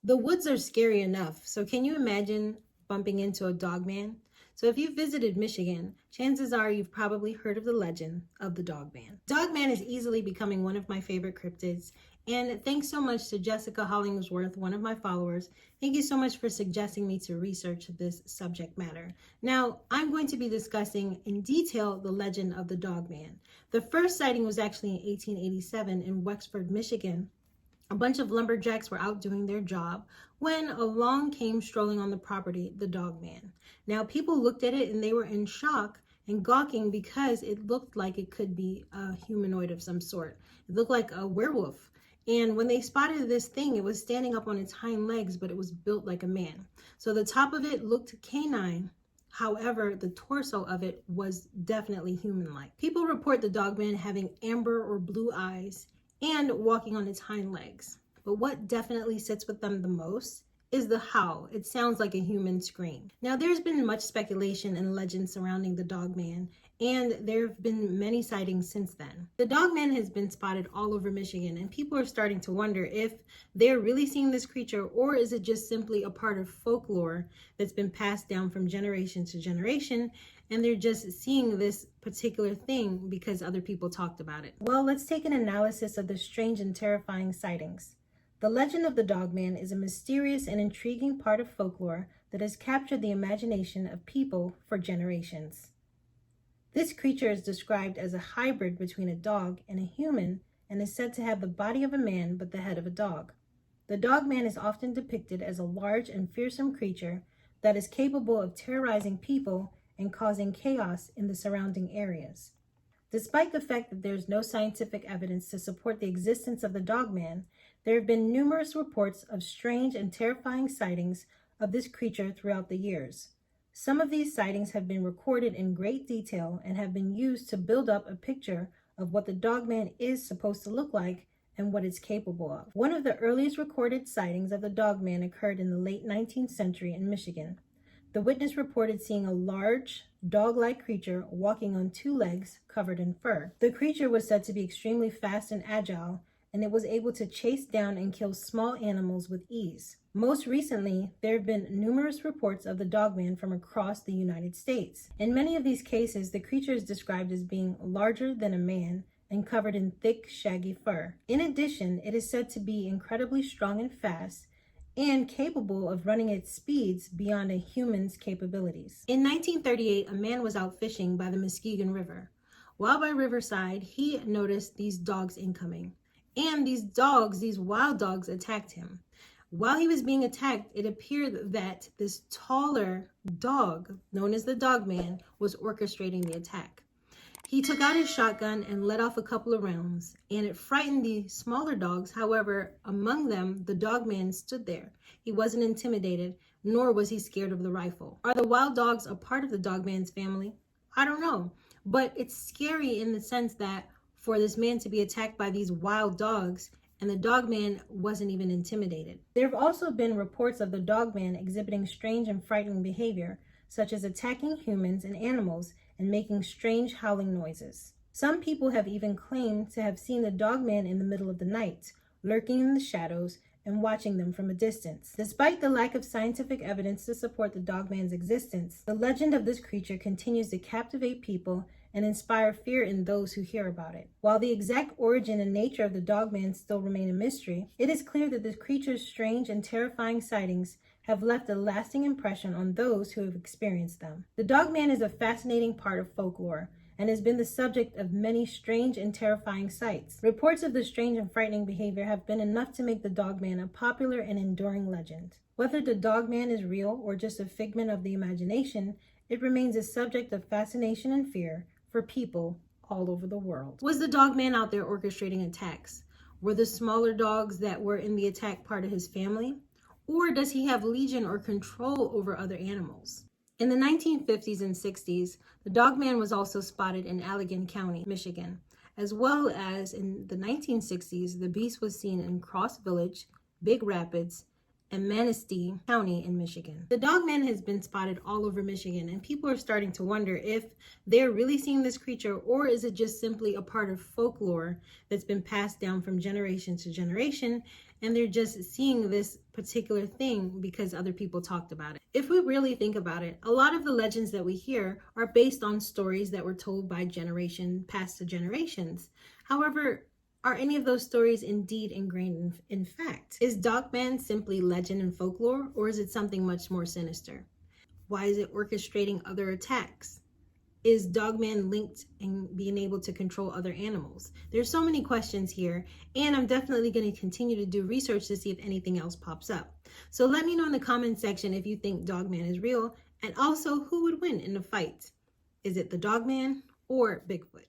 The woods are scary enough, so can you imagine bumping into a dogman? So if you've visited Michigan, chances are you've probably heard of the legend of the Dogman. Dogman is easily becoming one of my favorite cryptids, and thanks so much to Jessica Hollingsworth, one of my followers. Thank you so much for suggesting me to research this subject matter. Now, I'm going to be discussing in detail the legend of the Dogman. The first sighting was actually in 1887 in Wexford, Michigan. A bunch of lumberjacks were out doing their job when along came strolling on the property the Dogman. Now, people looked at it and they were in shock and gawking because it looked like it could be a humanoid of some sort. It looked like a werewolf. And when they spotted this thing, it was standing up on its hind legs, but it was built like a man. So the top of it looked canine. However, the torso of it was definitely human-like. People report the Dogman having amber or blue eyes and walking on its hind legs. But what definitely sits with them the most is the howl. It sounds like a human scream. Now, there's been much speculation and legend surrounding the Dogman, and there have been many sightings since then. The Dogman has been spotted all over Michigan, and people are starting to wonder if they're really seeing this creature, or is it just simply a part of folklore that's been passed down from generation to generation, and they're just seeing this particular thing because other people talked about it. Well, let's take an analysis of the strange and terrifying sightings. The legend of the Dogman is a mysterious and intriguing part of folklore that has captured the imagination of people for generations. This creature is described as a hybrid between a dog and a human and is said to have the body of a man but the head of a dog. The Dogman is often depicted as a large and fearsome creature that is capable of terrorizing people and causing chaos in the surrounding areas. Despite the fact that there is no scientific evidence to support the existence of the Dogman, there have been numerous reports of strange and terrifying sightings of this creature throughout the years. Some of these sightings have been recorded in great detail and have been used to build up a picture of what the Dogman is supposed to look like and what it's capable of. One of the earliest recorded sightings of the Dogman occurred in the late 19th century in Michigan. The witness reported seeing a large, dog-like creature walking on two legs covered in fur. The creature was said to be extremely fast and agile, and it was able to chase down and kill small animals with ease. Most recently, there have been numerous reports of the Dogman from across the United States. In many of these cases, the creature is described as being larger than a man and covered in thick, shaggy fur. In addition, it is said to be incredibly strong and fast, and capable of running at speeds beyond a human's capabilities. In 1938, a man was out fishing by the Muskegon River. While by riverside, he noticed these dogs incoming. And these wild dogs, attacked him. While he was being attacked, it appeared that this taller dog, known as the Dogman, was orchestrating the attack. He took out his shotgun and let off a couple of rounds, and it frightened the smaller dogs. However, among them, the Dogman stood there. He wasn't intimidated, nor was he scared of the rifle. Are the wild dogs a part of the Dogman's family? I don't know, but it's scary in the sense that for this man to be attacked by these wild dogs, and the Dogman wasn't even intimidated. There have also been reports of the Dogman exhibiting strange and frightening behavior, such as attacking humans and animals and making strange howling noises. Some people have even claimed to have seen the Dogman in the middle of the night, lurking in the shadows and watching them from a distance. Despite the lack of scientific evidence to support the Dogman's existence, the legend of this creature continues to captivate people and inspire fear in those who hear about it. While the exact origin and nature of the Dogman still remain a mystery, it is clear that the creature's strange and terrifying sightings have left a lasting impression on those who have experienced them. The Dogman is a fascinating part of folklore and has been the subject of many strange and terrifying sights. Reports of the strange and frightening behavior have been enough to make the Dogman a popular and enduring legend. Whether the Dogman is real or just a figment of the imagination, it remains a subject of fascination and fear for people all over the world. Was the Dogman out there orchestrating attacks? Were the smaller dogs that were in the attack part of his family? Or does he have legion or control over other animals? In the 1950s and 60s, the Dogman was also spotted in Allegan County, Michigan, as well as in the 1960s, the beast was seen in Cross Village, Big Rapids, and Manistee County in Michigan. The Dogman has been spotted all over Michigan, and people are starting to wonder if they're really seeing this creature, or is it just simply a part of folklore that's been passed down from generation to generation, and they're just seeing this particular thing because other people talked about it. If we really think about it, a lot of the legends that we hear are based on stories that were told by generation past to generations. However, are any of those stories indeed ingrained in fact? Is Dogman simply legend and folklore, or is it something much more sinister? Why is it orchestrating other attacks? Is Dogman linked in being able to control other animals? There's so many questions here, and I'm definitely going to continue to do research to see if anything else pops up. So let me know in the comment section if you think Dogman is real, and also who would win in the fight. Is it the Dogman or Bigfoot?